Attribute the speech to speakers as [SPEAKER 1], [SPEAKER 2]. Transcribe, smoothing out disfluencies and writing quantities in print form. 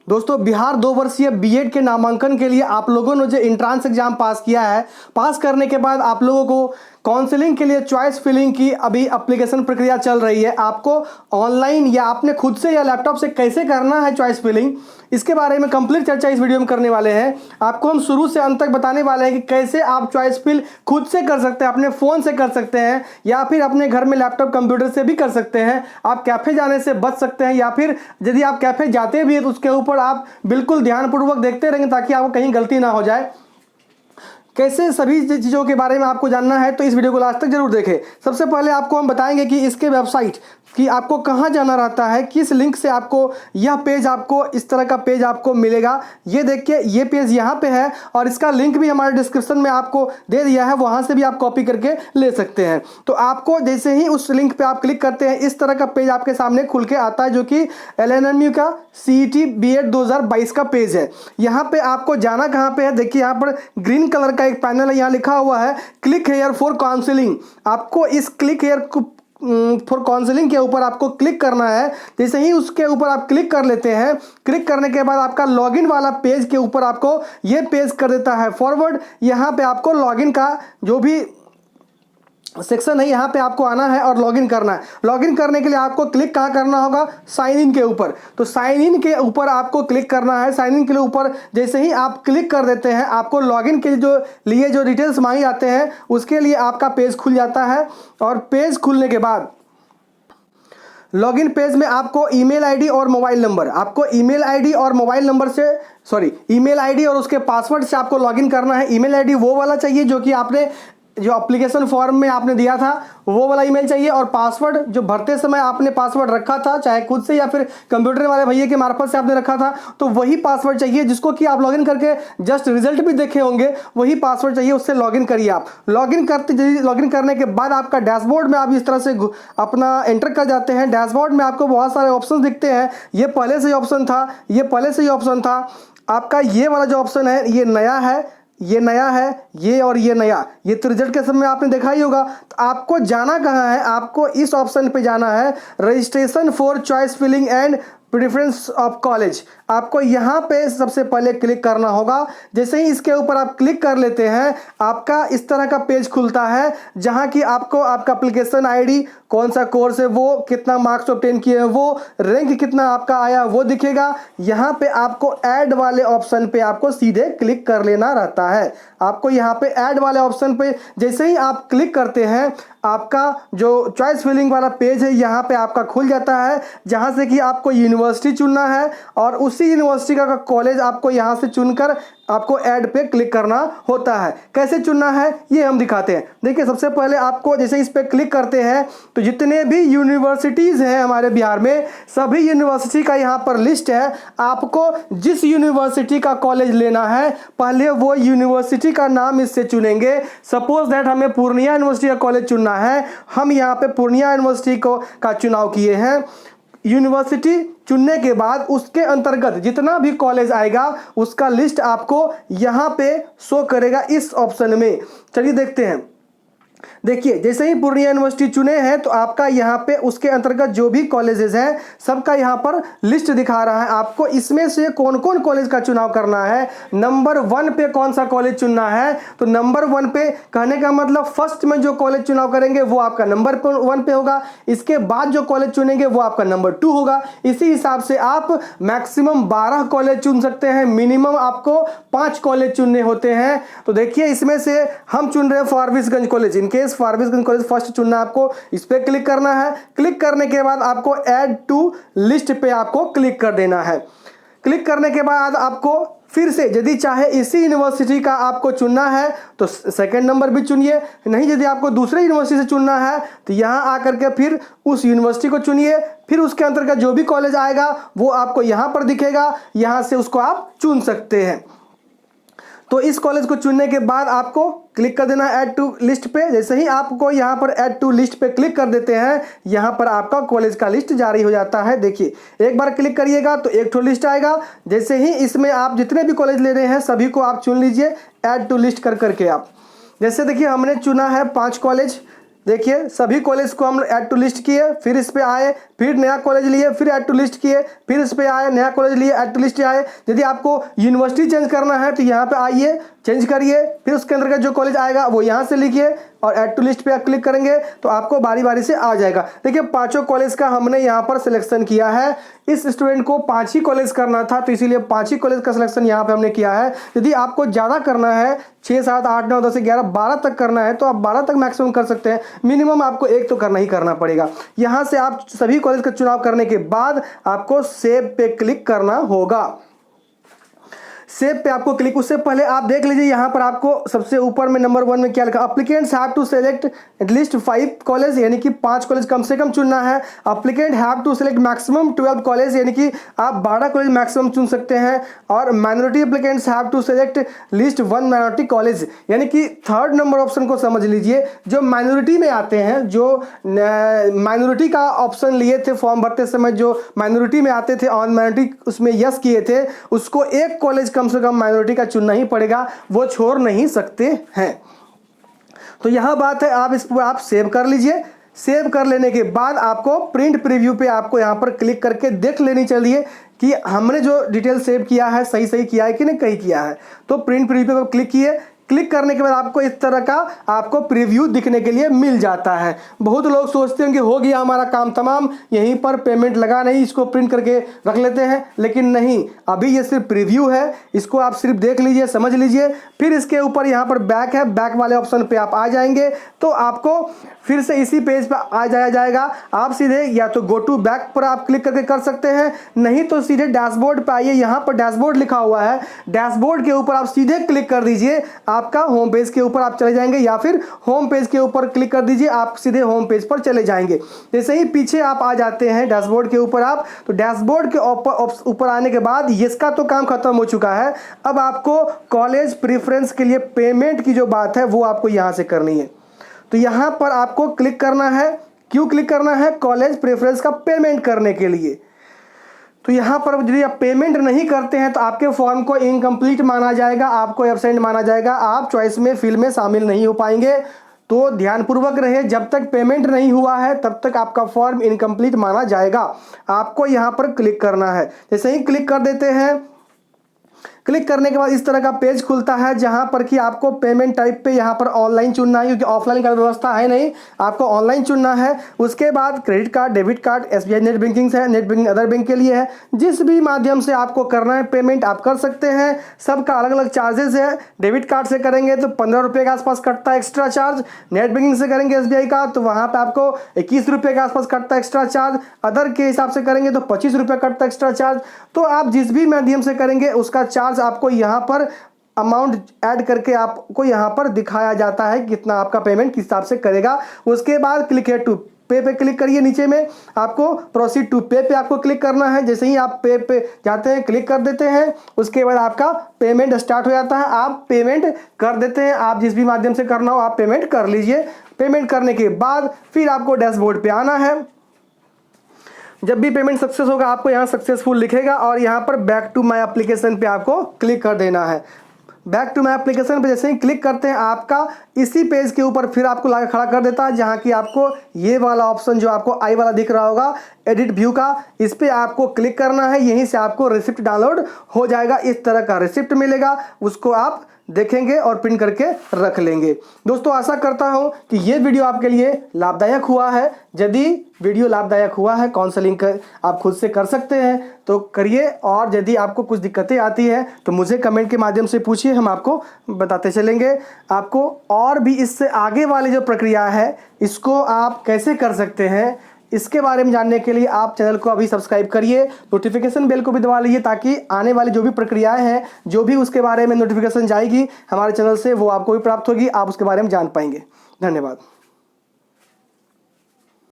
[SPEAKER 1] दोस्तों बिहार 2 वर्षीय बीएड के नामांकन के लिए आप लोगों ने जो इंट्रांस एग्जाम पास किया है, पास करने के बाद आप लोगों को काउंसलिंग के लिए चॉइस फिलिंग की अभी एप्लीकेशन प्रक्रिया चल रही है। आपको ऑनलाइन या आपने खुद से या लैपटॉप से कैसे करना है चॉइस फिलिंग, इसके बारे में कंप्लीट चर्चा इस वीडियो में करने वाले हैं। आपको हम शुरू से अंत तक बताने वाले हैं कि कैसे आप चॉइस फिल खुद से कर सकते हैं, अपने फ़ोन से कर सकते हैं या फिर अपने घर में लैपटॉप कंप्यूटर से भी कर सकते हैं। आप कैफ़े जाने से बच सकते हैं या फिर यदि आप कैफ़े जाते भी हैं तो उसके ऊपर आप बिल्कुल ध्यानपूर्वक देखते रहेंगे ताकि आपको कहीं गलती ना हो जाए। कैसे सभी चीज़ों के बारे में आपको जानना है तो इस वीडियो को लास्ट तक जरूर देखें। सबसे पहले आपको हम बताएंगे कि इसके वेबसाइट कि आपको कहाँ जाना रहता है, किस लिंक से आपको यह पेज, आपको इस तरह का पेज आपको मिलेगा। ये देखिए, ये पेज यहाँ पे है और इसका लिंक भी हमारे डिस्क्रिप्शन में आपको दे दिया है, वहाँ से भी आप कॉपी करके ले सकते हैं। तो आपको जैसे ही उस लिंक पे आप क्लिक करते हैं, इस तरह का पेज आपके सामने खुल के आता है, जो कि LNMU का CET BEd 2022 का पेज है। यहाँ पे आपको जाना कहाँ पे है, देखिए यहाँ पर ग्रीन कलर का एक पैनल है, यहाँ लिखा हुआ है क्लिक हेयर फॉर काउंसलिंग। आपको इस क्लिक हेयर फॉर काउंसलिंग के ऊपर आपको क्लिक करना है। जैसे ही उसके ऊपर आप क्लिक कर लेते हैं, क्लिक करने के बाद आपका लॉगिन वाला पेज के ऊपर आपको ये पेज कर देता है फॉरवर्ड। यहाँ पे आपको लॉगिन का जो भी सेक्शन है, यहाँ पे आपको आना है और लॉगिन करना है। लॉगिन करने के लिए आपको क्लिक कहाँ करना होगा, साइन इन के ऊपर। तो साइन इन के ऊपर आपको क्लिक करना है। साइन इन के ऊपर जैसे ही आप क्लिक कर देते हैं, आपको लॉगिन के लिए जो डिटेल्स मांगे जाते हैं उसके लिए आपका पेज खुल जाता है। और पेज खुलने के बाद लॉगिन पेज में आपको ईमेल आईडी और मोबाइल नंबर, आपको ईमेल आईडी और मोबाइल नंबर से ईमेल आईडी और उसके पासवर्ड से आपको लॉगिन करना है। ईमेल आईडी वो वाला चाहिए जो कि आपने जो एप्लीकेशन फॉर्म में आपने दिया था वो वाला ईमेल चाहिए, और पासवर्ड जो भरते समय आपने पासवर्ड रखा था, चाहे खुद से या फिर कंप्यूटर वाले भैया के मार्फत से आपने रखा था, तो वही पासवर्ड चाहिए जिसको कि आप लॉगिन करके जस्ट रिजल्ट भी देखे होंगे, वही पासवर्ड चाहिए, उससे लॉगिन करिए। आप लॉगिन करने के बाद आपका डैशबोर्ड में आप इस तरह से अपना एंटर कर जाते हैं। डैशबोर्ड में आपको बहुत सारे ऑप्शन दिखते हैं। ये पहले से ही ऑप्शन था, ये पहले से ही ऑप्शन था। आपका ये वाला जो ऑप्शन है ये नया है, ये नया है, ये और ये नया, ये तो रिजल्ट के समय आपने देखा ही होगा। तो आपको जाना कहाँ है, आपको इस ऑप्शन पे जाना है, registration for choice filling and preference of college. आपको यहाँ पे सबसे पहले क्लिक करना होगा। जैसे ही इसके ऊपर आप क्लिक कर लेते हैं, आपका इस तरह का पेज खुलता है जहाँ की आपको आपका एप्लीकेशन आईडी, कौन सा कोर्स है वो, कितना मार्क्स ऑब्टेन किए हैं वो, रैंक कितना आपका आया वो दिखेगा। यहाँ पे आपको ऐड वाले ऑप्शन पे आपको सीधे क्लिक कर लेना रहता है। आपको यहाँ पे ऐड वाले ऑप्शन पे जैसे ही आप क्लिक करते हैं, आपका जो चॉइस फिलिंग वाला पेज है यहाँ पे आपका खुल जाता है, जहाँ से कि आपको यूनिवर्सिटी चुनना है और उसी यूनिवर्सिटी का कॉलेज आपको यहाँ से चुनकर आपको ऐड पे क्लिक करना होता है। कैसे चुनना है ये हम दिखाते हैं। देखिए, सबसे पहले आपको जैसे इस पे क्लिक करते हैं तो जितने भी यूनिवर्सिटीज़ हैं हमारे बिहार में, सभी यूनिवर्सिटी का यहाँ पर लिस्ट है। आपको जिस यूनिवर्सिटी का कॉलेज लेना है, पहले वो यूनिवर्सिटी का नाम इससे चुनेंगे। सपोज दैट हमें पूर्णिया यूनिवर्सिटी का कॉलेज चुनना है, हम यहाँ पे पूर्णिया यूनिवर्सिटी का चुनाव किए हैं। यूनिवर्सिटी चुनने के बाद उसके अंतर्गत जितना भी कॉलेज आएगा उसका लिस्ट आपको यहाँ पे शो करेगा इस ऑप्शन में। चलिए देखते हैं। देखिए, जैसे ही पूर्णिया यूनिवर्सिटी चुने हैं तो आपका यहाँ पे उसके अंतर्गत जो भी कॉलेजेस हैं सबका यहाँ पर लिस्ट दिखा रहा है। आपको इसमें से कौन कौन कॉलेज का चुनाव करना है, नंबर 1 पे कौन सा कॉलेज चुनना है। तो नंबर 1 पे कहने का मतलब फर्स्ट में जो कॉलेज चुनाव करेंगे वो आपका नंबर 1 पे होगा। इसके बाद जो कॉलेज चुनेंगे वो आपका नंबर 2 होगा। इसी हिसाब से आप मैक्सिमम 12 कॉलेज चुन सकते हैं, मिनिमम आपको 5 कॉलेज चुनने होते हैं। तो देखिए, इसमें से हम चुन रहे हैं Forbesganj college. In case Forbesganj college first चुनना है, आपको इस पे क्लिक करना है। क्लिक करने के बाद आपको ऐड टू लिस्ट पे आपको क्लिक कर देना है। क्लिक करने के बाद आपको फिर से यदि चाहे इसी यूनिवर्सिटी का आपको चुनना है तो सेकंड नंबर भी चुनिए, नहीं यदि आपको दूसरे यूनिवर्सिटी से चुनना है तो यहाँ आकर के फिर उस यूनिवर्सिटी को चुनिए। फिर उसके अंतर्गत जो भी कॉलेज आएगा वो आपको यहाँ पर दिखेगा, यहाँ से उसको आप चुन सकते हैं। तो इस कॉलेज को चुनने के बाद आपको क्लिक कर देना है ऐड टू लिस्ट पे। जैसे ही आपको यहाँ पर ऐड टू लिस्ट पे क्लिक कर देते हैं, यहाँ पर आपका कॉलेज का लिस्ट जारी हो जाता है। देखिए, एक बार क्लिक करिएगा तो एक ठो लिस्ट आएगा। जैसे ही इसमें आप जितने भी कॉलेज ले रहे हैं सभी को आप चुन लीजिए ऐड टू लिस्ट कर करके। आप जैसे देखिए, हमने चुना है 5 कॉलेज, देखिए सभी कॉलेज को हम ऐड टू लिस्ट किए, फिर इस पे आए, फिर नया कॉलेज लिए, फिर ऐड टू लिस्ट किए, फिर इस पे आए, नया कॉलेज लिए, ऐड टू लिस्ट आए। यदि आपको यूनिवर्सिटी चेंज करना है तो यहाँ पे आइए, चेंज करिए, फिर उसके अंदर का जो कॉलेज आएगा वो यहाँ से लिखिए और ऐड टू लिस्ट पे आप क्लिक करेंगे तो आपको बारी बारी से आ जाएगा। देखिए पांचों कॉलेज का हमने यहाँ पर सिलेक्शन किया है। इस स्टूडेंट को 5 ही कॉलेज करना था तो इसीलिए 5 ही कॉलेज का सिलेक्शन यहाँ पे हमने किया है। यदि आपको ज़्यादा करना है, 6, 7, 8, 9, 10, 11, 12 तक करना है तो आप 12 तक मैक्सिमम कर सकते हैं। मिनिमम आपको एक तो करना ही करना पड़ेगा। यहाँ से आप सभी कॉलेज का चुनाव करने के बाद आपको सेव पे क्लिक करना होगा। सेव पे आपको क्लिक, उससे पहले आप देख लीजिए यहाँ पर आपको सबसे ऊपर में नंबर 1 में क्या लिखा, applicants have to select at least 5 college, यानी कि 5 कॉलेज कम से कम चुनना है। Applicant have to select maximum 12 college, यानी कि आप 12 कॉलेज मैक्सिमम चुन सकते हैं। और minority applicants have to select least 1 minority college, यानी कि 3rd नंबर ऑप्शन को समझ लीजिए। जो माइनॉरिटी में आते हैं, जो माइनॉरिटी का ऑप्शन लिए थे फॉर्म भरते समय, जो माइनॉरिटी में आते थे ऑन माइनॉरिटी उसमें यस किए थे, उसको एक कॉलेज कम से कम माइनॉरिटी का चुनना ही पड़ेगा, वो छोड़ नहीं सकते हैं। तो यह बात है, आप इसको आप सेव कर लीजिए। सेव कर लेने के बाद आपको प्रिंट प्रीव्यू पे आपको यहाँ पर क्लिक करके देख लेनी चाहिए कि हमने जो डिटेल सेव किया है सही किया है कि नहीं कहीं किया है। तो प्रिंट प्रीव्यू पे क्लिक किए, क्लिक करने के बाद आपको इस तरह का आपको प्रीव्यू दिखने के लिए मिल जाता है। बहुत लोग सोचते हैं कि हो गया हमारा काम तमाम, यहीं पर पेमेंट लगा नहीं, इसको प्रिंट करके रख लेते हैं, लेकिन नहीं, अभी ये सिर्फ प्रीव्यू है। इसको आप सिर्फ देख लीजिए, समझ लीजिए। फिर इसके ऊपर यहाँ पर बैक है, बैक वाले ऑप्शन पे आप आ जाएंगे तो आपको फिर से इसी पेज पर आ जाएगा। आप सीधे या तो गो टू बैक पर आप क्लिक करके कर सकते हैं, नहीं तो सीधे डैशबोर्ड पे आइए। यहाँ पर डैशबोर्ड लिखा हुआ है, डैशबोर्ड के ऊपर आप सीधे क्लिक कर दीजिए, आपका होम पेज के ऊपर आप चले जाएंगे, या फिर होम पेज के ऊपर क्लिक कर दीजिए, आप सीधे होम पेज पर चले जाएंगे। जैसे ही पीछे आप आ जाते हैं डैशबोर्ड के ऊपर आप, तो डैशबोर्ड के ऊपर आने के बाद इसका तो काम खत्म हो चुका है। अब आपको कॉलेज प्रेफरेंस के लिए पेमेंट की जो बात है वो आपको यहाँ से करनी है। तो यहाँ पर आपको क्लिक करना है। क्यों क्लिक करना है? कॉलेज प्रेफरेंस का पेमेंट करने के लिए। तो यहाँ पर यदि आप पेमेंट नहीं करते हैं तो आपके फॉर्म को इनकम्प्लीट माना जाएगा, आपको एब्सेंट माना जाएगा, आप चॉइस में फिल में शामिल नहीं हो पाएंगे। तो ध्यानपूर्वक रहे, जब तक पेमेंट नहीं हुआ है तब तक आपका फॉर्म इनकम्प्लीट माना जाएगा। आपको यहाँ पर क्लिक करना है। जैसे ही क्लिक कर देते हैं, क्लिक करने के बाद इस तरह का पेज खुलता है जहां पर कि आपको पेमेंट टाइप पे यहाँ पर ऑनलाइन चुनना है, क्योंकि ऑफलाइन का व्यवस्था है नहीं, आपको ऑनलाइन चुनना है। उसके बाद credit card, debit card, SBI net banking है, नेट बैंकिंग अदर बैंक के लिए है, जिस भी माध्यम से आपको करना है पेमेंट आप कर सकते हैं। सबका अलग अलग चार्जेस है। डेबिट कार्ड से करेंगे तो 15 रुपये के आसपास कटता है एक्स्ट्रा चार्ज। नेट बैंकिंग से करेंगे SBI का तो वहाँ पर आपको 21 रुपये के आसपास कटता है एक्स्ट्रा चार्ज। अदर के हिसाब से करेंगे तो 25 रुपये कटता है एक्स्ट्रा चार्ज। तो आप जिस भी माध्यम से करेंगे उसका चार्ज आपको यहाँ पर अमाउंट ऐड करके आपको यहाँ पर दिखाया जाता है कितना आपका पेमेंट किस हिसाब से करेगा। उसके बाद क्लिक है टू पे पे क्लिक करिए। नीचे में आपको प्रोसीड टू पे पे आपको क्लिक करना है। जैसे ही आप पे पे जाते हैं क्लिक कर देते हैं, उसके बाद आपका पेमेंट स्टार्ट हो जाता है। आप पेमेंट कर देते हैं, आप जिस भी माध्यम से करना हो आप पेमेंट कर लीजिए। पेमेंट करने के बाद फिर आपको डैशबोर्ड पे आना है। जब भी पेमेंट सक्सेस होगा आपको यहाँ सक्सेसफुल लिखेगा और यहाँ पर बैक टू माय एप्लीकेशन पे आपको क्लिक कर देना है। बैक टू माय एप्लीकेशन पे जैसे ही क्लिक करते हैं आपका इसी पेज के ऊपर फिर आपको लाकर खड़ा कर देता है, जहाँ की आपको ये वाला ऑप्शन जो आपको आई वाला दिख रहा होगा एडिट व्यू का, इस पर आपको क्लिक करना है। यहीं से आपको रिसिप्ट डाउनलोड हो जाएगा। इस तरह का रिसिप्ट मिलेगा, उसको आप देखेंगे और प्रिंट करके रख लेंगे। दोस्तों आशा करता हूं कि ये वीडियो आपके लिए लाभदायक हुआ है। यदि वीडियो लाभदायक हुआ है, काउंसलिंग आप खुद से कर सकते हैं तो करिए, और यदि आपको कुछ दिक्कतें आती हैं तो मुझे कमेंट के माध्यम से पूछिए, हम आपको बताते चलेंगे। आपको और भी इससे आगे वाली जो प्रक्रिया है इसको आप कैसे कर सकते हैं, इसके बारे में जानने के लिए आप चैनल को अभी सब्सक्राइब करिए, नोटिफिकेशन बेल को भी दबा लीजिए, ताकि आने वाली जो भी प्रक्रियाएं हैं, जो भी उसके बारे में नोटिफिकेशन जाएगी हमारे चैनल से, वो आपको भी प्राप्त होगी, आप उसके बारे में जान पाएंगे। धन्यवाद।